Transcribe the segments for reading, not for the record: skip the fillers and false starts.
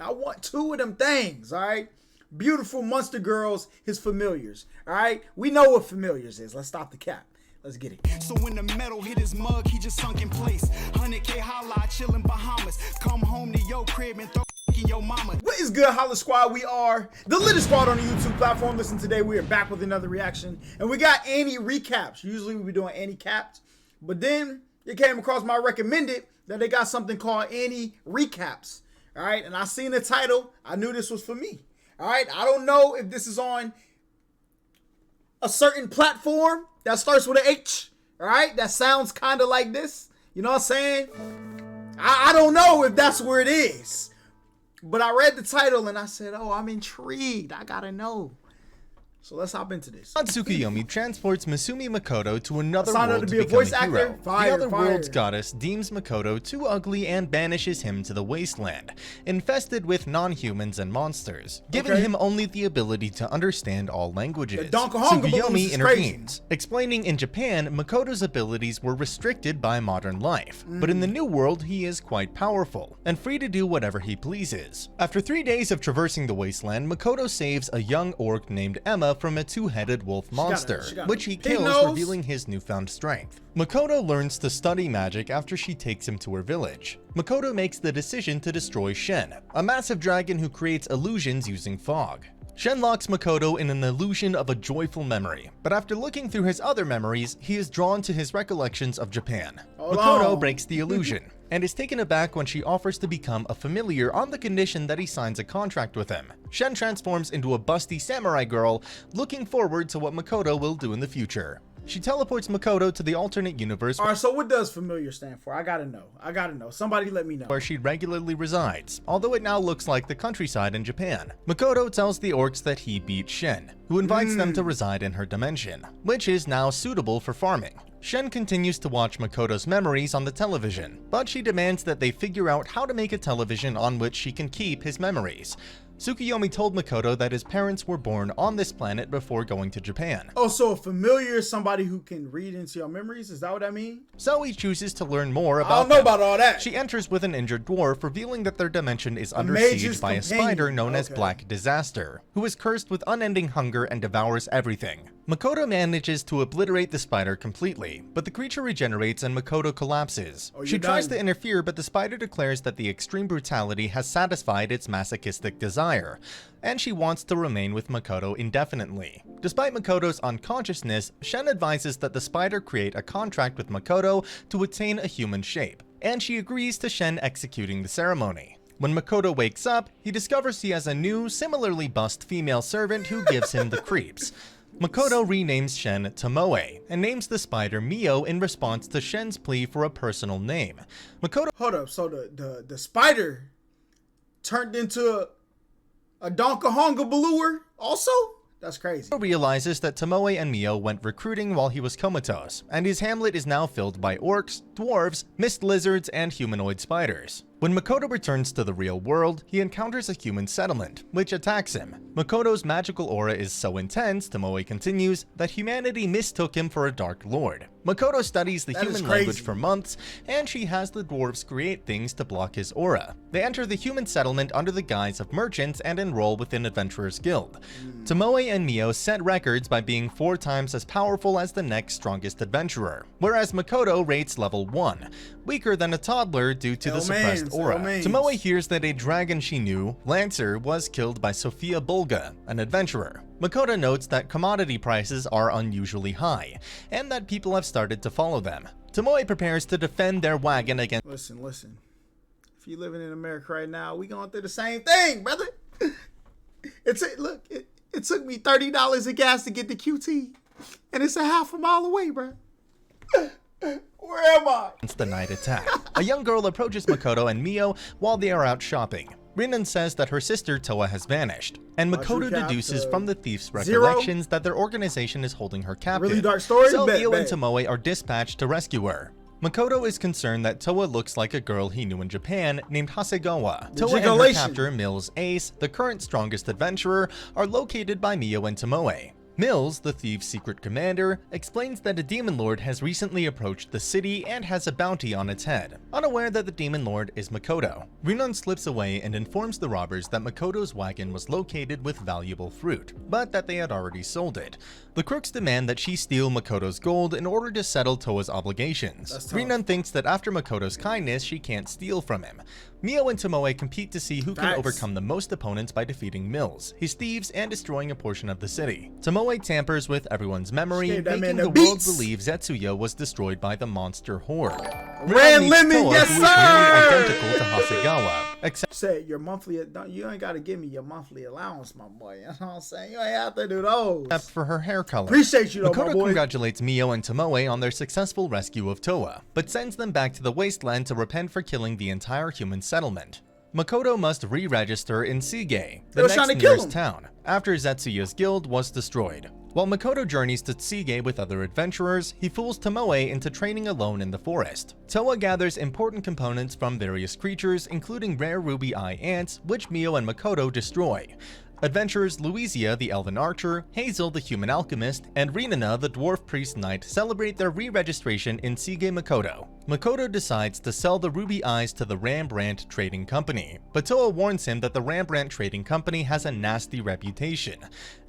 I want 2 of them things, all right? Beautiful monster girls, his familiars, all right? We know what familiars is. Let's stop the cap. Let's get it. So when the metal hit his mug, he just sunk in place. 100K Holla, chillin' Bahamas. Come home to your crib and throw in your mama. What is good, HollaSquad? We are the littest squad on the YouTube platform. Listen, today we are back with another reaction. And we got Annie recaps. Usually we be doing Annie caps. But then it came across my recommended that they got something called Annie recaps. All right, and I seen the title. I knew this was for me. All right, I don't know if this is on a certain platform that starts with an H. All right, that sounds kind of like this. You know what I'm saying? I don't know if that's where it is. But I read the title and I said, oh, I'm intrigued. I gotta know. So let's hop into this. Tsukuyomi transports Misumi Makoto to another world to be a become voice a actor. hero. The other world's Fire. goddess deems Makoto too ugly and banishes him to the wasteland, infested with non-humans and monsters, giving him only the ability to understand all languages. Tsukuyomi intervenes, explaining in Japan Makoto's abilities were restricted by modern life, but in the new world he is quite powerful and free to do whatever he pleases. After 3 days of traversing the wasteland, Makoto saves a young orc named Emma from a two-headed wolf monster, which he kills, revealing his newfound strength. Makoto learns to study magic after she takes him to her village. Makoto makes the decision to destroy Shen, a massive dragon who creates illusions using fog. Shen locks Makoto in an illusion of a joyful memory, but after looking through his other memories, he is drawn to his recollections of Japan. Makoto breaks the illusion, and is taken aback when she offers to become a familiar on the condition that he signs a contract with him. Shen transforms into a busty samurai girl, looking forward to what Makoto will do in the future. She teleports Makoto to the alternate universe. Alright, so what does familiar stand for? I gotta know. Somebody let me know. Where she regularly resides, although it now looks like the countryside in Japan. Makoto tells the orcs that he beat Shen, who invites them to reside in her dimension, which is now suitable for farming. Shen continues to watch Makoto's memories on the television, but she demands that they figure out how to make a television on which she can keep his memories. Tsukuyomi told Makoto that his parents were born on this planet before going to Japan. Oh, so a familiar is somebody who can read into your memories? Is that what I mean? So he chooses to learn more about I don't know about all that. She enters with an injured dwarf, revealing that their dimension is under siege by a spider known as Black Disaster, who is cursed with unending hunger and devours everything. Makoto manages to obliterate the spider completely, but the creature regenerates and Makoto collapses. She tries to interfere, but the spider declares that the extreme brutality has satisfied its masochistic desire, and she wants to remain with Makoto indefinitely. Despite Makoto's unconsciousness, Shen advises that the spider create a contract with Makoto to attain a human shape, and she agrees to Shen executing the ceremony. When Makoto wakes up, he discovers he has a new, similarly bussed female servant who gives him the creeps. Makoto renames Shen Tomoe and names the spider Mio in response to Shen's plea for a personal name. Makoto— Hold up, so the spider turned into a Donkahonga Balooer also? That's crazy. Realizes that Tomoe and Mio went recruiting while he was comatose, and his hamlet is now filled by orcs, dwarves, mist lizards, and humanoid spiders. When Makoto returns to the real world, he encounters a human settlement, which attacks him. Makoto's magical aura is so intense, Tomoe continues, that humanity mistook him for a dark lord. Makoto studies the human language for months, and she has the dwarves create things to block his aura. They enter the human settlement under the guise of merchants and enroll within Adventurers Guild. Tomoe and Mio set records by being 4 times as powerful as the next strongest adventurer, whereas Makoto rates level 1, weaker than a toddler due to the suppressed aura. Tomoe hears that a dragon she knew, Lancer, was killed by Sophia Bulga, an adventurer. Makoto notes that commodity prices are unusually high, and that people have started to follow them. Tomoe prepares to defend their wagon against— Listen. If you're living in America right now, we going through the same thing, brother. It took me $30 of gas to get to QT, and it's a half a mile away, bro. Where am I? It's the night attack. A young girl approaches Makoto and Mio while they are out shopping. Rinan says that her sister Toa has vanished, and Makoto deduces from the thief's recollections that their organization is holding her captive. Really dark story? So Mio and Tomoe are dispatched to rescue her. Makoto is concerned that Toa looks like a girl he knew in Japan named Hasegawa. Toa and her captor Mills Ace, the current strongest adventurer, are located by Mio and Tomoe. Mills, the thief's secret commander, explains that a demon lord has recently approached the city and has a bounty on its head, unaware that the demon lord is Makoto. Rinon slips away and informs the robbers that Makoto's wagon was located with valuable fruit, but that they had already sold it. The crooks demand that she steal Makoto's gold in order to settle Toa's obligations. Rinon thinks that after Makoto's kindness, she can't steal from him. Mio and Tomoe compete to see who can overcome the most opponents by defeating Mills, his thieves, and destroying a portion of the city. Tomoe tampers with everyone's memory, making the world believe Zetsuya was destroyed by the monster horde. Red Lemon, yes sir! Who is nearly identical to Hasegawa, except say your monthly, you ain't gotta give me your monthly allowance, my boy. You know what I'm saying? You ain't have to do those. Except for her hair color. Appreciate you though, Makoto my boy. Congratulates Mio and Tomoe on their successful rescue of Toa, but sends them back to the wasteland to repent for killing the entire human settlement. Makoto must re-register in Sige, the next nearest town, after Zetsuya's guild was destroyed. While Makoto journeys to Sige with other adventurers, he fools Tomoe into training alone in the forest. Toa gathers important components from various creatures, including rare ruby eye ants, which Mio and Makoto destroy. Adventurers Louisia, the elven archer, Hazel, the human alchemist, and Rinana, the dwarf priest knight, celebrate their re-registration in Sige Makoto. Makoto decides to sell the ruby eyes to the Rembrandt Trading Company, but Toa warns him that the Rembrandt Trading Company has a nasty reputation.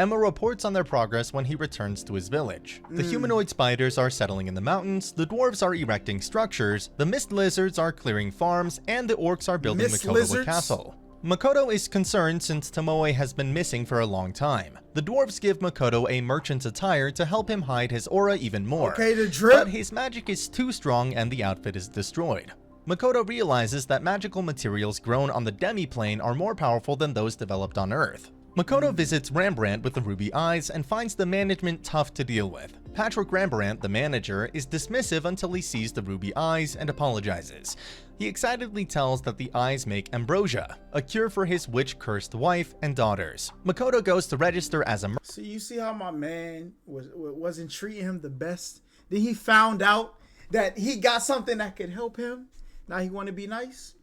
Emma reports on their progress when he returns to his village. The humanoid spiders are settling in the mountains, the dwarves are erecting structures, the mist lizards are clearing farms, and the orcs are building Makoto a castle. Makoto is concerned since Tomoe has been missing for a long time. The dwarves give Makoto a merchant's attire to help him hide his aura even more. But his magic is too strong and the outfit is destroyed. Makoto realizes that magical materials grown on the demi-plane are more powerful than those developed on Earth. Makoto visits Rembrandt with the ruby eyes and finds the management tough to deal with. Patrick Rembrandt, the manager, is dismissive until he sees the ruby eyes and apologizes. He excitedly tells that the eyes make ambrosia, a cure for his witch-cursed wife and daughters. Makoto goes to register as a merchant. So you see how my man wasn't treating him the best? Then he found out that he got something that could help him. Now he want to be nice?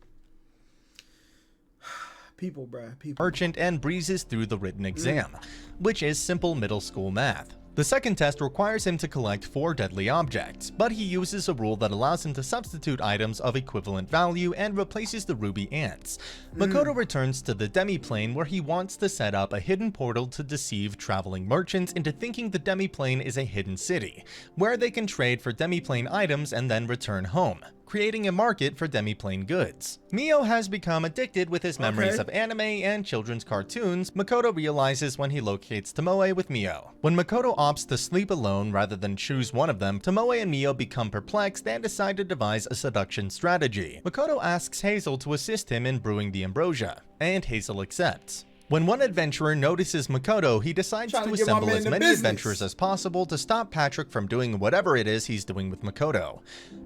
People, bruh, people. Merchant and breezes through the written exam, which is simple middle school math. The second test requires him to collect 4 deadly objects, but he uses a rule that allows him to substitute items of equivalent value and replaces the ruby ants. Makoto returns to the demi-plane where he wants to set up a hidden portal to deceive traveling merchants into thinking the demi-plane is a hidden city, where they can trade for demi-plane items and then return home, creating a market for demi-plane goods. Mio has become addicted with his memories of anime and children's cartoons, Makoto realizes when he locates Tomoe with Mio. When Makoto opts to sleep alone rather than choose one of them, Tomoe and Mio become perplexed and decide to devise a seduction strategy. Makoto asks Hazel to assist him in brewing the ambrosia, and Hazel accepts. When one adventurer notices Makoto, he decides to assemble as many adventurers as possible to stop Patrick from doing whatever it is he's doing with Makoto.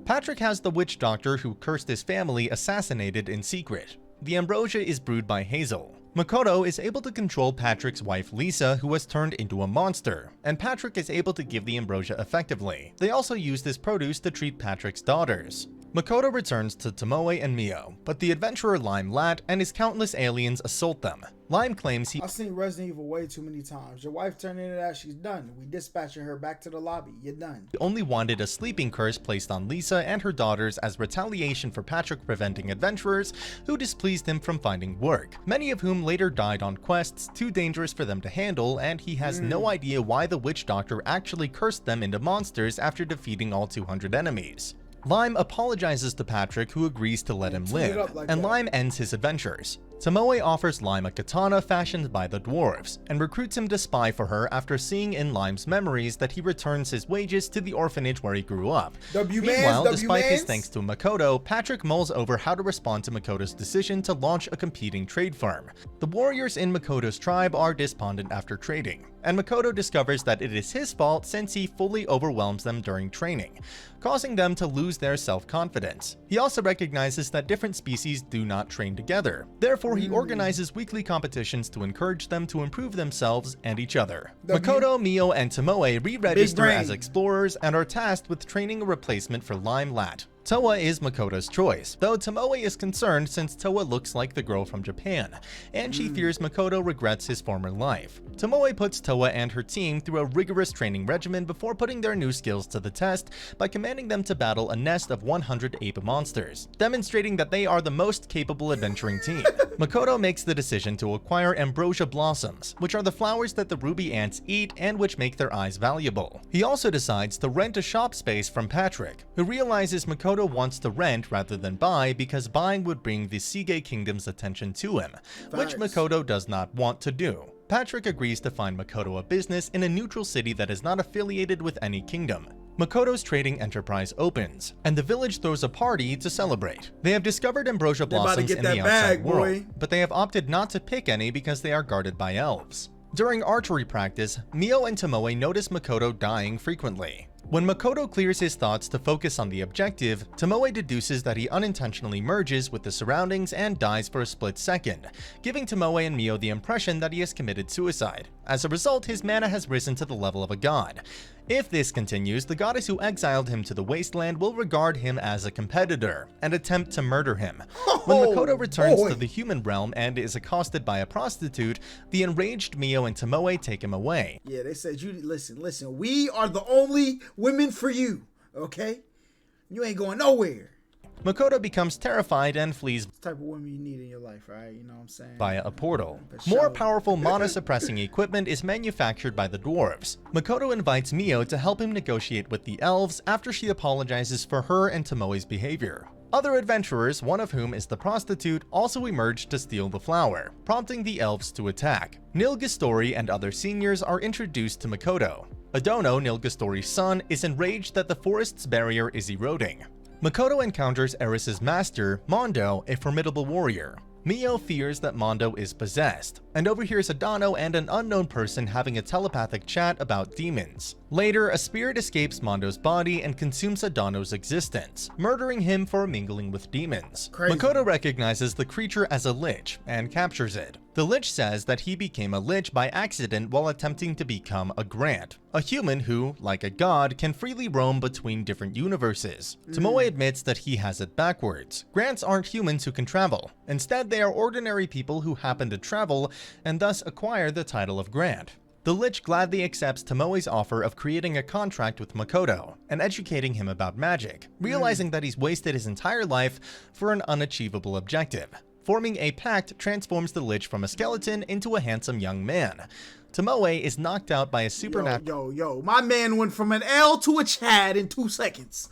Patrick has the witch doctor who cursed his family assassinated in secret. The ambrosia is brewed by Hazel. Makoto is able to control Patrick's wife Lisa, who has turned into a monster, and Patrick is able to give the ambrosia effectively. They also use this produce to treat Patrick's daughters. Makoto returns to Tomoe and Mio, but the adventurer Lime Lat and his countless aliens assault them. Lime claims I've seen Resident Evil way too many times. Your wife turned into that, she's done. We dispatching her back to the lobby. You're done. He only wanted a sleeping curse placed on Lisa and her daughters as retaliation for Patrick preventing adventurers who displeased him from finding work, many of whom later died on quests too dangerous for them to handle, and he has no idea why the witch doctor actually cursed them into monsters after defeating all 200 enemies. Lime apologizes to Patrick, who agrees to let him live, and Lime ends his adventures. Tomoe offers Lime a katana fashioned by the dwarves, and recruits him to spy for her after seeing in Lime's memories that he returns his wages to the orphanage where he grew up. Meanwhile, despite his thanks to Makoto, Patrick mulls over how to respond to Makoto's decision to launch a competing trade firm. The warriors in Makoto's tribe are despondent after trading, and Makoto discovers that it is his fault since he fully overwhelms them during training, causing them to lose their self-confidence. He also recognizes that different species do not train together. Therefore, he organizes weekly competitions to encourage them to improve themselves and each other. Makoto, Mio, and Tomoe re-register as explorers and are tasked with training a replacement for Lime Lat. Towa is Makoto's choice, though Tomoe is concerned since Towa looks like the girl from Japan, and she fears Makoto regrets his former life. Tomoe puts Towa and her team through a rigorous training regimen before putting their new skills to the test by commanding them to battle a nest of 100 ape monsters, demonstrating that they are the most capable adventuring team. Makoto makes the decision to acquire ambrosia blossoms, which are the flowers that the ruby ants eat and which make their eyes valuable. He also decides to rent a shop space from Patrick, who realizes Makoto wants to rent rather than buy because buying would bring the Sige Kingdom's attention to him, which Makoto does not want to do. Patrick agrees to find Makoto a business in a neutral city that is not affiliated with any kingdom. Makoto's trading enterprise opens, and the village throws a party to celebrate. They have discovered ambrosia blossoms in the outside world, but they have opted not to pick any because they are guarded by elves. During archery practice, Mio and Tomoe notice Makoto dying frequently. When Makoto clears his thoughts to focus on the objective, Tomoe deduces that he unintentionally merges with the surroundings and dies for a split second, giving Tomoe and Mio the impression that he has committed suicide. As a result, his mana has risen to the level of a god. If this continues, the goddess who exiled him to the wasteland will regard him as a competitor and attempt to murder him. When Makoto returns to the human realm and is accosted by a prostitute, the enraged Mio and Tomoe take him away. Yeah, they said, you listen, we are the only women for you, okay? You ain't going nowhere. Makoto becomes terrified and flees the type of woman you need in your life, right? You know what I'm saying? Via a portal. More powerful mana-suppressing equipment is manufactured by the dwarves. Makoto invites Mio to help him negotiate with the elves after she apologizes for her and Tomoe's behavior. Other adventurers, one of whom is the prostitute, also emerge to steal the flower, prompting the elves to attack. Nilgistori and other seniors are introduced to Makoto. Adono, Nilgistori's son, is enraged that the forest's barrier is eroding. Makoto encounters Eris's master, Mondo, a formidable warrior. Mio fears that Mondo is possessed, and overhears Adano and an unknown person having a telepathic chat about demons. Later, a spirit escapes Mondo's body and consumes Adano's existence, murdering him for mingling with demons. Crazy. Makoto recognizes the creature as a lich and captures it. The lich says that he became a lich by accident while attempting to become a Grant, a human who, like a god, can freely roam between different universes. Tomoe admits that he has it backwards. Grants aren't humans who can travel. Instead, they are ordinary people who happen to travel and thus acquire the title of Grant. The Lich gladly accepts Tomoe's offer of creating a contract with Makoto and educating him about magic, realizing that he's wasted his entire life for an unachievable objective. Forming a pact transforms the Lich from a skeleton into a handsome young man. Tomoe is knocked out by a supernatural. Yo, my man went from an L to a Chad in 2 seconds.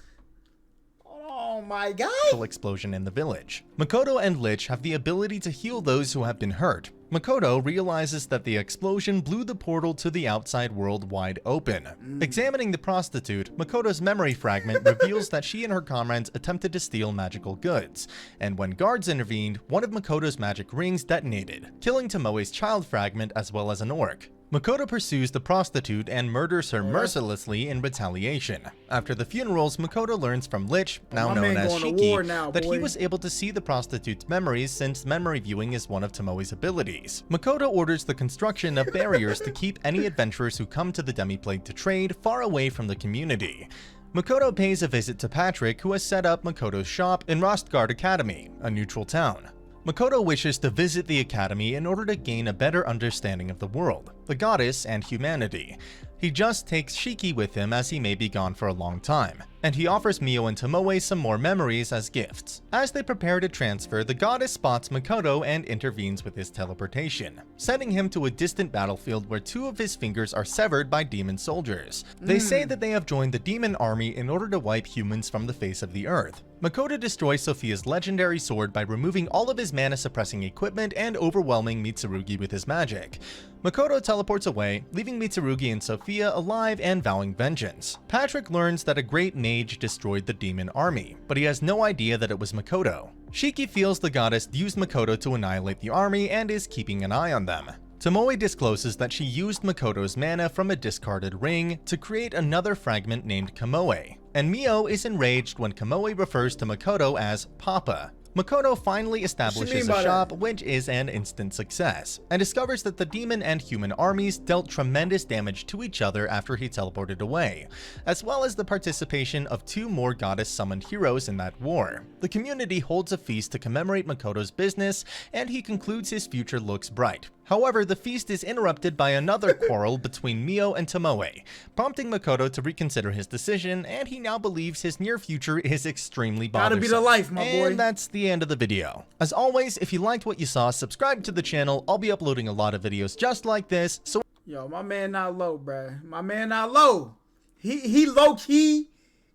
Oh my god! Explosion in the village. Makoto and Lich have the ability to heal those who have been hurt. Makoto realizes that the explosion blew the portal to the outside world wide open. Examining the prostitute, Makoto's memory fragment reveals that she and her comrades attempted to steal magical goods, and when guards intervened, one of Makoto's magic rings detonated, killing Tomoe's child fragment as well as an orc. Makoto pursues the prostitute and murders her mercilessly in retaliation. After the funerals, Makoto learns from Lich, now known as Shiki, that he was able to see the prostitute's memories since memory viewing is one of Tomoe's abilities. Makoto orders the construction of barriers to keep any adventurers who come to the Demiplate to trade far away from the community. Makoto pays a visit to Patrick, who has set up Makoto's shop in Rostgard Academy, a neutral town. Makoto wishes to visit the academy in order to gain a better understanding of the world, the goddess, and humanity. He just takes Shiki with him as he may be gone for a long time, and he offers Mio and Tomoe some more memories as gifts. As they prepare to transfer, the goddess spots Makoto and intervenes with his teleportation, sending him to a distant battlefield where 2 of his fingers are severed by demon soldiers. They say that they have joined the demon army in order to wipe humans from the face of the earth. Makoto destroys Sophia's legendary sword by removing all of his mana-suppressing equipment and overwhelming Mitsurugi with his magic. Makoto teleports away, leaving Mitsurugi and Sophia alive and vowing vengeance. Patrick learns that a great mage destroyed the demon army, but he has no idea that it was Makoto. Shiki feels the goddess used Makoto to annihilate the army and is keeping an eye on them. Tomoe discloses that she used Makoto's mana from a discarded ring to create another fragment named Kamoe, and Mio is enraged when Kamoe refers to Makoto as Papa. Makoto finally establishes a shop, which is an instant success, and discovers that the demon and human armies dealt tremendous damage to each other after he teleported away, as well as the participation of 2 more goddess-summoned heroes in that war. The community holds a feast to commemorate Makoto's business, and he concludes his future looks bright. However, the feast is interrupted by another quarrel between Mio and Tomoe, prompting Makoto to reconsider his decision, and he now believes his near future is extremely bothersome. Gotta be the life, my boy. And that's the end of the video. As always, if you liked what you saw, subscribe to the channel. I'll be uploading a lot of videos just like this, so... Yo, my man not low, bruh. My man not low. He low-key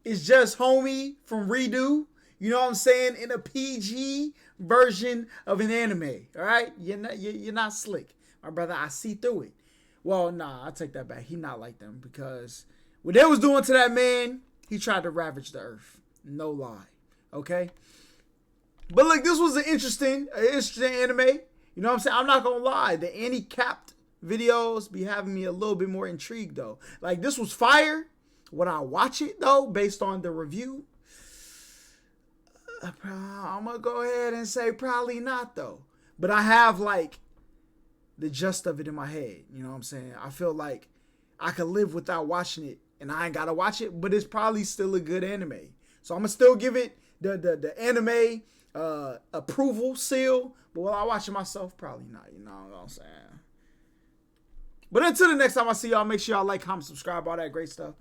is just homie from Redo. You know what I'm saying? In a PG version of an anime, all right? You're not slick. My brother, I see through it. Well, nah, I take that back. He not like them because what they was doing to that man, he tried to ravage the earth. No lie, okay? But look, this was an interesting anime. You know what I'm saying? I'm not going to lie. The anti-capped videos be having me a little bit more intrigued, though. Like, this was fire. When I watch it, though, based on the review, I'm going to go ahead and say probably not, though. But I have, like, the gist of it in my head. You know what I'm saying? I feel like I could live without watching it, and I ain't got to watch it, but it's probably still a good anime. So I'm going to still give it the anime approval seal, but will I watch it myself? Probably not. You know what I'm saying? But until the next time I see y'all, make sure y'all like, comment, subscribe, all that great stuff.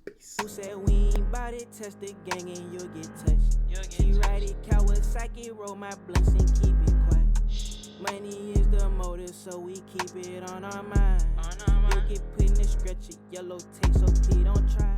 Peace. Who said we ain't bout it? Test the gang and you'll get touched. She ride it, Kawasaki, roll my blunts and keep it quiet. Money is the motive, so we keep it on our mind. You get put in the stretcher, yellow tape, so please don't try.